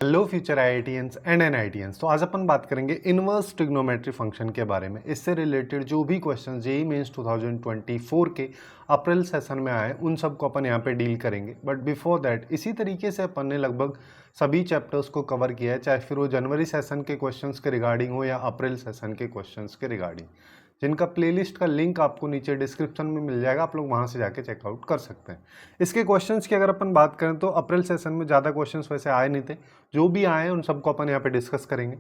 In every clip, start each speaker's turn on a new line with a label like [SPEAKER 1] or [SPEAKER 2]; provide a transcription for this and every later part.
[SPEAKER 1] Hello future IITians and NITians. तो आज अपन बात करेंगे इनवर्स ट्रिग्नोमेट्री फंक्शन के बारे में। इससे रिलेटेड जो भी क्वेश्चन जेईई मेंस 2024 के अप्रैल सेशन में आए उन सब को अपन यहाँ पे डील करेंगे। बट बिफोर दैट इसी तरीके से अपन ने लगभग सभी चैप्टर्स को कवर किया है, चाहे फिर वो जनवरी सेशन के क्वेश्चंस के रिगार्डिंग हो या अप्रैल सेशन के क्वेश्चंस के रिगार्डिंग, जिनका प्लेलिस्ट का लिंक आपको नीचे डिस्क्रिप्शन में मिल जाएगा। आप लोग वहाँ से जाके चेकआउट कर सकते हैं। इसके क्वेश्चंस की अगर अपन बात करें तो अप्रैल सेशन में ज़्यादा क्वेश्चंस वैसे आए नहीं थे, जो भी आए हैं उन सबको अपन यहाँ पे डिस्कस करेंगे।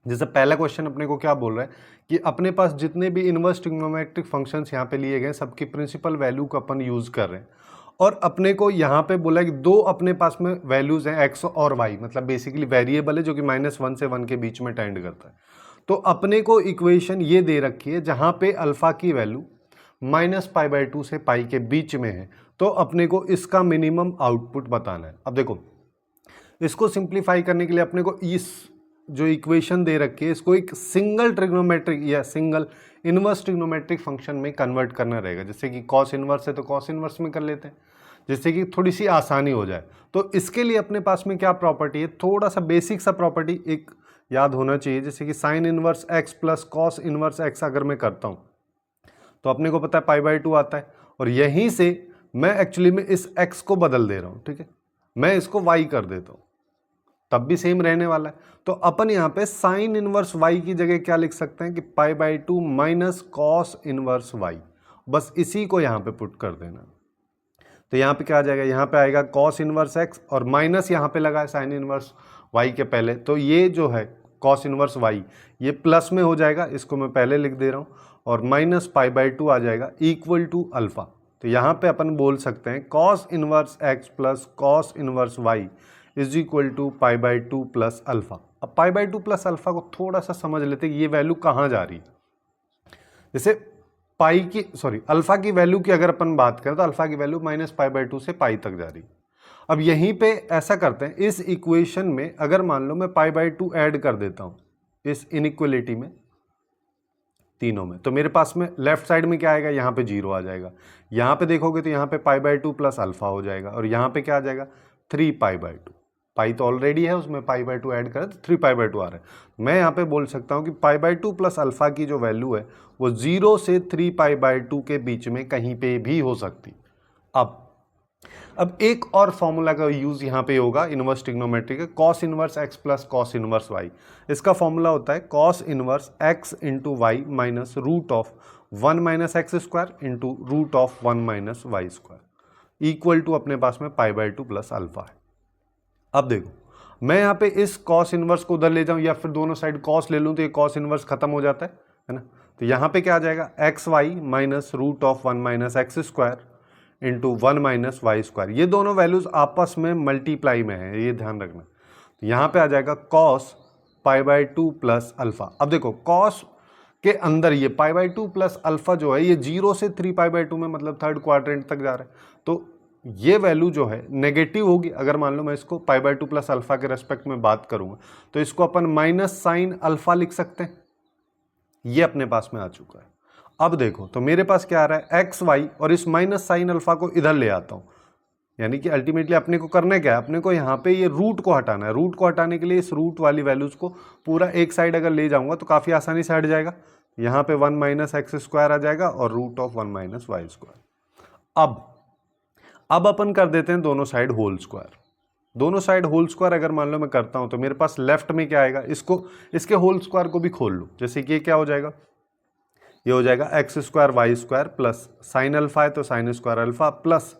[SPEAKER 1] जैसे पहला क्वेश्चन अपने को क्या बोल रहा है कि अपने पास जितने भी इनवर्स ट्रिग्नोमेट्रिक फंक्शंस यहाँ पे लिए गए सबकी प्रिंसिपल वैल्यू को अपन यूज़ कर रहे हैं, और अपने को यहाँ पे बोला कि दो अपने पास में वैल्यूज़ हैं एक्स और वाई, मतलब बेसिकली वेरिएबल है जो कि -1 से 1 के बीच में टेंड करता है। तो अपने को इक्वेशन ये दे रखी है जहाँ पे अल्फा की वैल्यू -π/2 से पाई के बीच में है, तो अपने को इसका मिनिमम आउटपुट बताना है। अब देखो, इसको सिंप्लीफाई करने के लिए अपने को इस जो इक्वेशन दे रखी है इसको एक सिंगल ट्रिग्नोमेट्रिक या सिंगल इनवर्स ट्रिग्नोमेट्रिक फंक्शन में कन्वर्ट करना रहेगा। जैसे कि कॉस इनवर्स है तो कॉस इनवर्स में कर लेते हैं, जिससे कि थोड़ी सी आसानी हो जाए। तो इसके लिए अपने पास में क्या प्रॉपर्टी है, थोड़ा सा बेसिक सा प्रॉपर्टी एक याद होना चाहिए। जैसे कि sine inverse X plus cos inverse x अगर मैं करता हूँ तो अपने को पता है π/2 आता है, और यहीं से मैं एक्चुअली में इस x को बदल दे रहा हूँ। ठीक है, मैं इसको y कर देता हूँ, तब भी सेम रहने वाला है। तो अपन यहाँ पे साइन इनवर्स y की जगह क्या लिख सकते हैं कि π/2 माइनस कॉस इनवर्स y, बस इसी को यहाँ पे पुट कर देना। तो यहाँ पे क्या आ जाएगा, यहाँ पे आएगा कॉस इनवर्स x और माइनस यहाँ पे लगा है साइन इनवर्स y के पहले, तो ये जो है कॉस इनवर्स y ये प्लस में हो जाएगा, इसको मैं पहले लिख दे रहा हूँ, और माइनस π/2 आ जाएगा इक्वल टू अल्फा। तो यहाँ पे अपन बोल सकते हैं cos inverse x plus cos inverse y is equal to π/2 plus alpha. अब π/2 प्लस अल्फा को थोड़ा सा समझ लेते हैं, ये वैल्यू कहाँ जा रही है। जैसे अल्फा की वैल्यू की अगर अपन बात करें तो अल्फा की वैल्यू -π/2 से पाई तक जा रही है। अब यहीं पे ऐसा करते हैं, इस इक्वेशन में अगर मान लो मैं π/2 ऐड कर देता हूँ इस इनइक्वलिटी में, तीनों में, तो मेरे पास में लेफ्ट साइड में क्या आएगा, यहाँ पे 0 आ जाएगा। यहाँ पे देखोगे तो यहाँ पे π/2 प्लस अल्फा हो जाएगा, और यहाँ पे क्या आ जाएगा 3π/2। पाई तो ऑलरेडी है, उसमें π/2 ऐड करें तो 3π/2 आ रहा है। मैं यहाँ पे बोल सकता हूँ कि π/2 प्लस अल्फा की जो वैल्यू है वो 0 से 3π/2 के बीच में कहीं पे भी हो सकती। अब एक और फॉर्मूला का यूज यहाँ पे होगा इनवर्स ट्रिग्नोमेट्री का, cos inverse x plus cos inverse y। इसका फॉर्मूला होता है cos inverse x into Y minus root of 1 minus X square into root of 1 minus Y square equal to अपने पास में π/2 प्लस अल्फा है। अब देखो, मैं यहाँ पे इस कॉस इनवर्स को उधर ले जाऊँ या फिर दोनों साइड कॉस ले लूँ तो ये कॉस इनवर्स खत्म हो जाता है ना। तो यहाँ पे क्या आ जाएगा X Y minus root of 1 minus X square into 1 minus Y square. ये दोनों वैल्यूज आपस में मल्टीप्लाई में है, ये ध्यान रखना। तो यहाँ पे आ जाएगा कॉस π/2 प्लस अल्फा। अब देखो कॉस के अंदर ये π/2 प्लस अल्फा जो है ये 0 से 3π/2 में मतलब थर्ड क्वाड्रेंट तक जा रहा है, तो ये वैल्यू जो है नेगेटिव होगी। अगर मान लो मैं इसको π/2 प्लस अल्फा के रेस्पेक्ट में बात करूंगा तो इसको अपन माइनस साइन अल्फा लिख सकते हैं, ये अपने पास में आ चुका है। अब देखो तो मेरे पास क्या आ रहा है एक्स वाई, और इस माइनस साइन अल्फा को इधर ले आता हूँ, यानी कि अल्टीमेटली अपने को करना क्या है, अपने को यहाँ पे ये रूट को हटाना है। रूट को हटाने के लिए इस रूट वाली वैल्यूज को पूरा एक साइड अगर ले जाऊंगा तो काफ़ी आसानी से हट जाएगा। यहाँ पे 1 माइनस एक्स स्क्वायर आ जाएगा और root of 1 minus Y square. अब अपन कर देते हैं दोनों साइड होल स्क्वायर। दोनों साइड होल स्क्वायर अगर मान लो मैं करता हूँ तो मेरे पास लेफ्ट में क्या आएगा, इसके होल स्क्वायर को भी खोल लो। जैसे कि ये क्या हो जाएगा, ये हो जाएगा X square Y square plus sine alpha है तो sine square alpha plus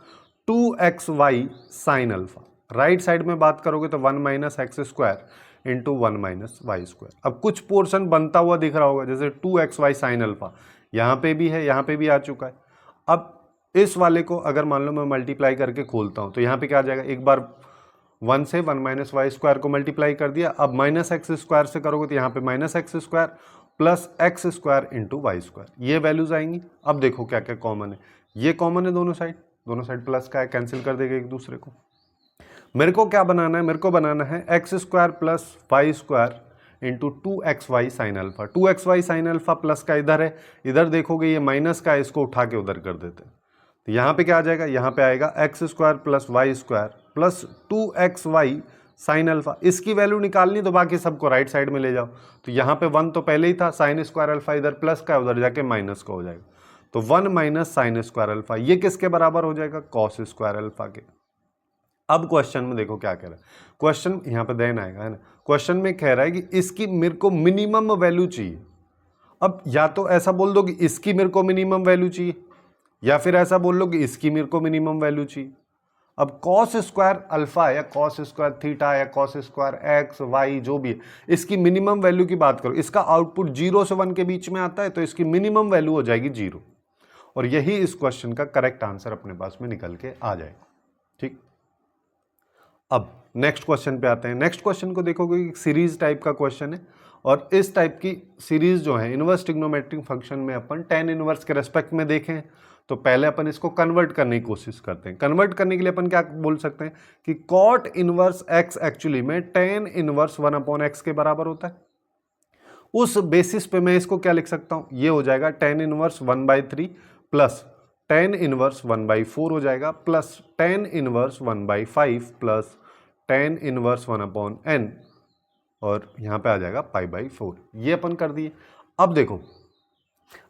[SPEAKER 1] 2xy sine alpha. Right side में बात करोगे तो 1 minus X square into 1 minus Y square. अब कुछ पोर्शन बनता हुआ दिख रहा होगा, जैसे 2xy साइन अल्फा यहाँ पे भी है, यहाँ पे भी आ चुका है। अब इस वाले को अगर मान लो मैं मल्टीप्लाई करके खोलता हूँ तो यहाँ पे क्या आ जाएगा, एक बार 1 से 1 माइनस वाई स्क्वायर को मल्टीप्लाई कर दिया। अब माइनस एक्स स्क्वायर से करोगे तो यहाँ पे minus X square plus X square into Y square, ये वैल्यूज आएंगी। अब देखो क्या क्या कॉमन है, ये कॉमन है दोनों साइड प्लस का है, कैंसिल कर देगा एक दूसरे को। मेरे को क्या बनाना है, मेरे को बनाना है X square plus Y square into 2xy sine alpha. 2xy sine alpha plus का इधर है, इधर देखोगे ये माइनस का है, इसको उठा के उधर कर देते हैं। तो यहाँ पे क्या आ जाएगा, यहाँ पे आएगा X square plus Y square plus 2xy sine alpha. इसकी वैल्यू निकालनी तो बाकी सबको राइट साइड में ले जाओ। तो यहाँ पे 1 तो पहले ही था, साइन स्क्वायर अल्फा इधर प्लस का उधर जाके माइनस का हो जाएगा। तो 1 माइनस साइन स्क्वायर अल्फा ये किसके बराबर हो जाएगा? कॉस स्क्वायर अल्फा के। अब क्वेश्चन में देखो क्या कह रहा है। क्वेश्चन यहाँ पे देन आएगा है ना। क्वेश्चन में कह रहा है कि इसकी मेरे को मिनिमम वैल्यू चाहिए। अब या तो ऐसा बोल दो कि इसकी मेरे को मिनिमम वैल्यू चाहिए, या फिर ऐसा बोल लो कि इसकी मेरे को मिनिमम वैल्यू चाहिए। अब कॉस स्क्वायर अल्फा या कॉस स्क्वायर थीटा या कॉस स्क्वायर एक्स वाई जो भी है, इसकी मिनिमम वैल्यू की बात करो। इसका आउटपुट 0 से 1 के बीच में आता है, तो इसकी मिनिमम वैल्यू हो जाएगी 0। और यही इस क्वेश्चन का करेक्ट आंसर अपने पास में निकल के आ जाएगा। ठीक, अब नेक्स्ट क्वेश्चन पे आते हैं। नेक्स्ट क्वेश्चन को देखोगे एक सीरीज टाइप का क्वेश्चन है, और इस टाइप की सीरीज जो है इनवर्स ट्रिग्नोमेट्रिक फंक्शन में अपन टेन इनवर्स के रेस्पेक्ट में देखें, तो पहले अपन इसको कन्वर्ट करने की कोशिश करते हैं। कन्वर्ट करने के लिए अपन क्या बोल सकते हैं कि कॉट इनवर्स एक्स एक्चुअली में टेन इनवर्स 1/x के बराबर होता है। उस बेसिस पे मैं इसको क्या लिख सकता हूं, ये हो जाएगा tan inverse 1/3 plus tan inverse 1/4 हो जाएगा, plus tan inverse 1/5 plus tan inverse 1/n, और यहां पे आ जाएगा π/4। ये अपन कर दिए। अब देखो,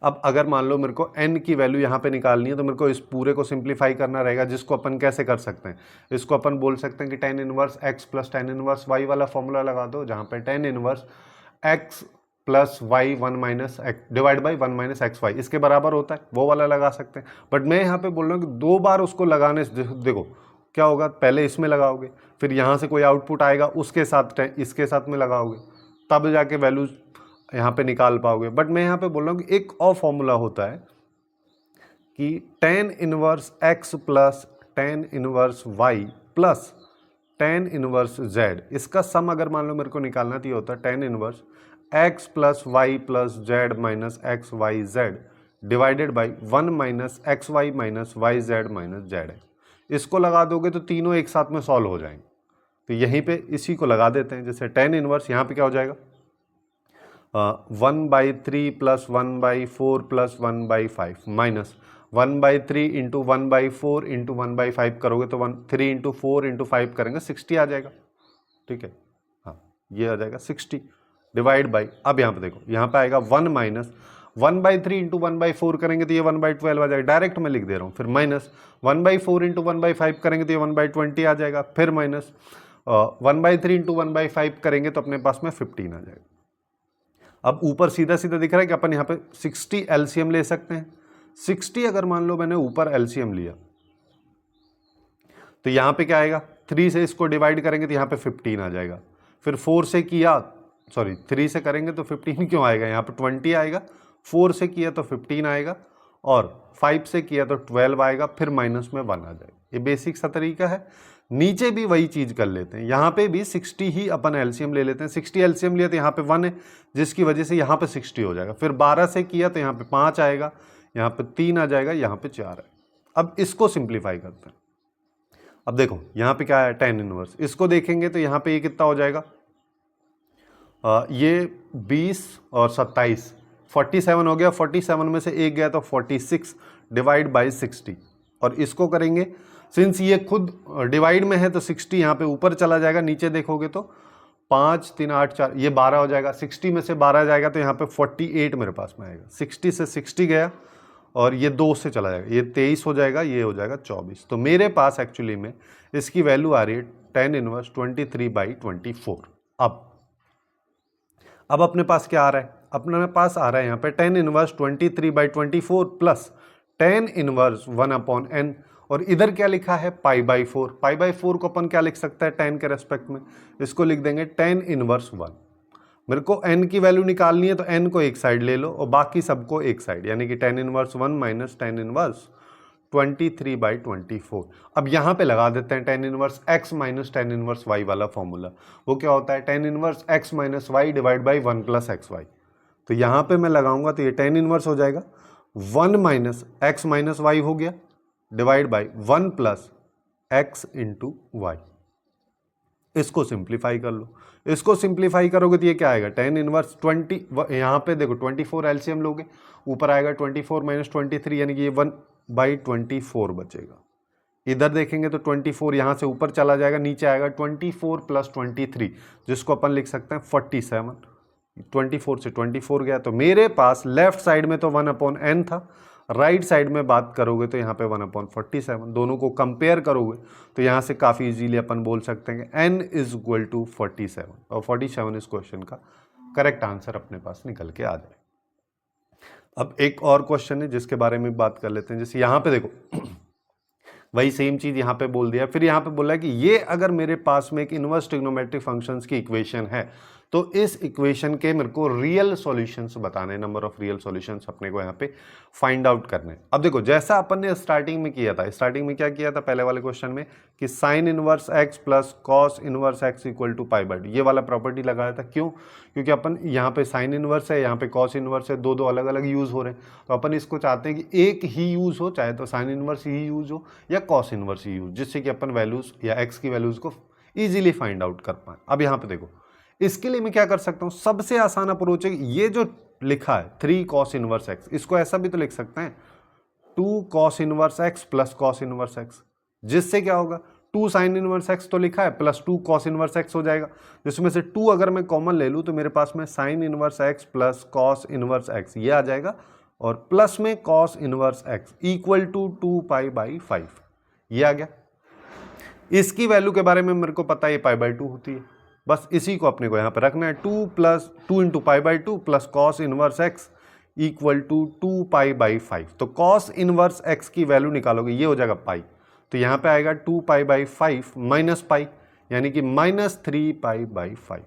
[SPEAKER 1] अब अगर मान लो मेरे को n की वैल्यू यहाँ पे निकालनी है, तो मेरे को इस पूरे को सिंप्लीफाई करना रहेगा, जिसको अपन कैसे कर सकते हैं, इसको अपन बोल सकते हैं कि tan inverse x plus tan inverse y वाला फॉर्मूला लगा दो, जहाँ पे tan inverse x plus Y 1 minus X divide by 1 minus X Y इसके बराबर होता है, वो वाला लगा सकते हैं। बट मैं यहाँ पे बोल रहा हूँ कि 2 बार उसको लगाने से देखो क्या होगा, पहले इसमें लगाओगे, फिर यहाँ से कोई आउटपुट आएगा उसके साथ इसके साथ में लगाओगे, तब जाके वैल्यू यहाँ पे निकाल पाओगे। बट मैं यहाँ पे बोल रहा हूँ कि एक और फॉर्मूला होता है कि tan inverse X plus tan inverse Y plus tan inverse Z, इसका सम अगर मान लो मेरे को निकालना तो ये होता है tan inverse X plus Y plus Z minus X Y Z divided by 1 minus X Y minus Y Z minus Z है। इसको लगा दोगे तो तीनों एक साथ में सॉल्व हो जाएंगे। तो यहीं पे इसी को लगा देते हैं, जैसे टेन इनवर्स यहाँ पे क्या हो जाएगा 1/3 plus 1/4 plus 1/5 minus 1/3 into 1/4 into 1/5 करोगे तो 3 इंटू 4 इंटू 5 करेंगे 60 आ जाएगा। ठीक है, हाँ ये आ जाएगा 60 डिवाइड बाई, अब यहाँ पे देखो यहाँ पे आएगा 1 माइनस 1/3 इंटू 1/4 करेंगे तो ये 1/12 आ जाएगा, डायरेक्ट मैं लिख दे रहा हूँ। फिर माइनस 1/4 इंटू 1/5 करेंगे तो ये 1/20 आ जाएगा, फिर माइनस 1/3 इंटू 1/5 करेंगे तो अपने पास में 15 आ जाएगा। अब ऊपर सीधा सीधा दिख रहा है कि अपन यहाँ पे 60 एलसीएम ले सकते हैं। 60 अगर मान लो मैंने ऊपर एलसीएम लिया तो यहाँ पे क्या आएगा, 3 से इसको डिवाइड करेंगे तो यहाँ पे 15 आ जाएगा। फिर 4 से किया, सॉरी 3 से करेंगे तो 15 क्यों आएगा, यहाँ पे 20 आएगा। 4 से किया तो 15 आएगा, और 5 से किया तो 12 आएगा, फिर माइनस में 1 आ जाएगा। ये बेसिक सा तरीका है। नीचे भी वही चीज कर लेते हैं, यहाँ पे भी 60 ही अपन एलसीएम ले लेते हैं। 60 एलसीएम लिया तो यहाँ पे 1 है, जिसकी वजह से यहाँ पे 60 हो जाएगा। फिर 12 से किया तो यहाँ पे 5 आएगा, यहाँ पे 3 आ जाएगा, यहाँ पे 4 है। अब इसको सिंप्लीफाई करते हैं। अब देखो यहाँ पे क्या है, टेन इनवर्स, इसको देखेंगे तो यहाँ पे ये कितना हो जाएगा, ये 20 और 27 47 हो गया। 47 में से एक गया तो 46 डिवाइड बाई 60, और इसको करेंगे सिंस ये खुद डिवाइड में है तो 60 यहाँ पे ऊपर चला जाएगा, नीचे देखोगे तो 5 3 8 4 ये 12 हो जाएगा। 60 में से 12 जाएगा तो यहाँ पे 48 मेरे पास में आएगा। 60 से 60 गया और ये 2 से चला जाएगा, ये 23 हो जाएगा, ये हो जाएगा 24। तो मेरे पास एक्चुअली में इसकी वैल्यू आ रही है टेन इनवर्स 23/24। अब अपने पास क्या आ रहा है, अपने पास आ रहा है यहाँ पे tan inverse 23/24 plus tan inverse 1/n, और इधर क्या लिखा है π/4। π/4 को अपन क्या लिख सकते हैं टेन के रेस्पेक्ट में, इसको लिख देंगे टेन इनवर्स 1। मेरे को n की वैल्यू निकालनी है तो n को एक साइड ले लो और बाकी सबको एक साइड, यानी कि tan inverse 1 minus tan inverse 23/24। अब यहाँ पे लगा देते हैं tan inverse x minus tan inverse y वाला फॉर्मूला। वो क्या होता है, tan inverse x minus Y divide by 1 plus X Y. तो यहाँ पे मैं लगाऊंगा तो ये टेन इनवर्स हो जाएगा 1 माइनस एक्स माइनस वाई हो गया divide by 1 plus X into Y. इसको सिंप्लीफाई कर लो, इसको सिंप्लीफाई करोगे तो ये क्या आएगा, टेन इनवर्स 20, यहाँ पे देखो 24 एलसीएम लोगे, ऊपर आएगा 24 माइनस 23, यानी कि ये 1/24 बचेगा। इधर देखेंगे तो 24 यहाँ से ऊपर चला जाएगा, नीचे आएगा 24 + 23, जिसको अपन लिख सकते हैं 47। 24 से 24 गया, तो मेरे पास लेफ्ट साइड में तो 1/n था, राइट साइड में बात करोगे तो यहाँ पे 1/47। दोनों को कंपेयर करोगे तो यहाँ से काफ़ी इजीली अपन बोल सकते हैं कि n = 47, और 47 इस क्वेश्चन का करेक्ट आंसर अपने पास निकल के आ जाए। अब एक और क्वेश्चन है जिसके बारे में बात कर लेते हैं। जैसे यहाँ पे देखो वही सेम चीज यहाँ पे बोल दिया, फिर यहाँ पे बोला कि ये अगर मेरे पास में एक इनवर्स ट्रिग्नोमेट्रिक फंक्शंस की इक्वेशन है तो इस इक्वेशन के मेरे को रियल सॉल्यूशंस बताने, नंबर ऑफ रियल सॉल्यूशंस अपने को यहाँ पे फाइंड आउट करने। अब देखो जैसा अपन ने स्टार्टिंग में किया था, स्टार्टिंग में क्या किया था पहले वाले क्वेश्चन में कि sin inverse x plus cos inverse x = π/2, ये वाला प्रॉपर्टी लगाया था। क्यों? क्योंकि अपन यहाँ पे sin इनवर्स है, यहाँ पे कॉस इनवर्स है, दो अलग अलग यूज हो रहे हैं, तो अपन इसको चाहते हैं कि एक ही यूज हो, चाहे तो sin इनवर्स ही यूज हो या कॉस इनवर्स ही यूज, जिससे कि अपन वैल्यूज या x की वैल्यूज को इजीली फाइंड आउट कर पाए। अब यहाँ पे देखो इसके लिए मैं क्या कर सकता हूँ, सबसे आसान अप्रोच है ये जो लिखा है 3 cos इनवर्स x, इसको ऐसा भी तो लिख सकते हैं 2 cos inverse x plus cos inverse x, जिससे क्या होगा 2 sin इनवर्स x तो लिखा है प्लस 2 cos इनवर्स x हो जाएगा, जिसमें से 2 अगर मैं कॉमन ले लूँ तो मेरे पास में sin inverse x plus cos inverse x ये आ जाएगा, और प्लस में cos इनवर्स x = 2π/5 ये आ गया। इसकी वैल्यू के बारे में मेरे को पता है ये π/2 होती है, बस इसी को अपने को यहाँ पे रखना है। 2 × π/2 प्लस cos इनवर्स x = 2π/5। तो cos इनवर्स x की वैल्यू निकालोगे ये हो जाएगा पाई, तो यहाँ पे आएगा 2π/5 माइनस पाई, यानी कि -3π/5।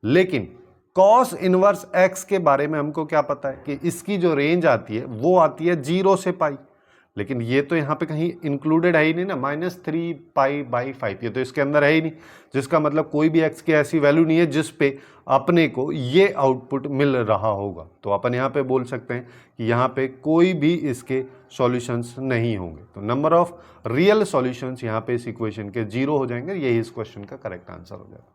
[SPEAKER 1] लेकिन cos इनवर्स x के बारे में हमको क्या पता है कि इसकी जो रेंज आती है वो आती है 0 से पाई, लेकिन ये तो यहाँ पे कहीं इंक्लूडेड है ही नहीं ना, -3π/5 ये तो इसके अंदर है ही नहीं, जिसका मतलब कोई भी x की ऐसी वैल्यू नहीं है जिस पे अपने को ये आउटपुट मिल रहा होगा। तो अपन यहाँ पे बोल सकते हैं कि यहाँ पे कोई भी इसके सॉल्यूशंस नहीं होंगे, तो नंबर ऑफ रियल सॉल्यूशंस यहाँ पे इस इक्वेशन के 0 हो जाएंगे, यही इस क्वेश्चन का करेक्ट आंसर हो जाएगा।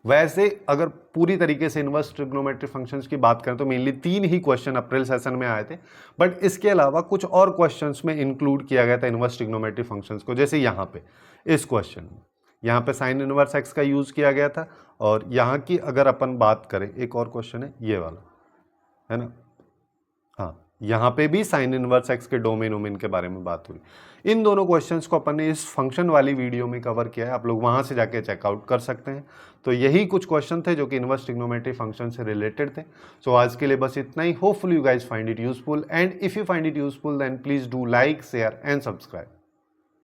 [SPEAKER 1] वैसे अगर पूरी तरीके से इनवर्स ट्रिग्नोमेट्रिक फंक्शंस की बात करें तो मेनली 3 ही क्वेश्चन अप्रैल सेशन में आए थे, बट इसके अलावा कुछ और क्वेश्चंस में इंक्लूड किया गया था इनवर्स ट्रिग्नोमेट्रिक फंक्शंस को। जैसे यहाँ पे इस क्वेश्चन में यहाँ पे साइन इनवर्स एक्स का यूज किया गया था, और यहाँ की अगर अपन बात करें एक और क्वेश्चन है ये वाला, है ना, हाँ यहाँ पे भी साइन इनवर्स एक्स के डोमेन के बारे में बात हुई। इन दोनों क्वेश्चंस को अपन ने इस फंक्शन वाली वीडियो में कवर किया है, आप लोग वहाँ से जाके चेकआउट कर सकते हैं। तो यही कुछ क्वेश्चन थे जो कि इनवर्स ट्रिग्नोमेट्रिक फंक्शन से रिलेटेड थे। सो आज के लिए बस इतना ही। Hopefully you guys find it useful, and if you find it useful then please do like, share and subscribe.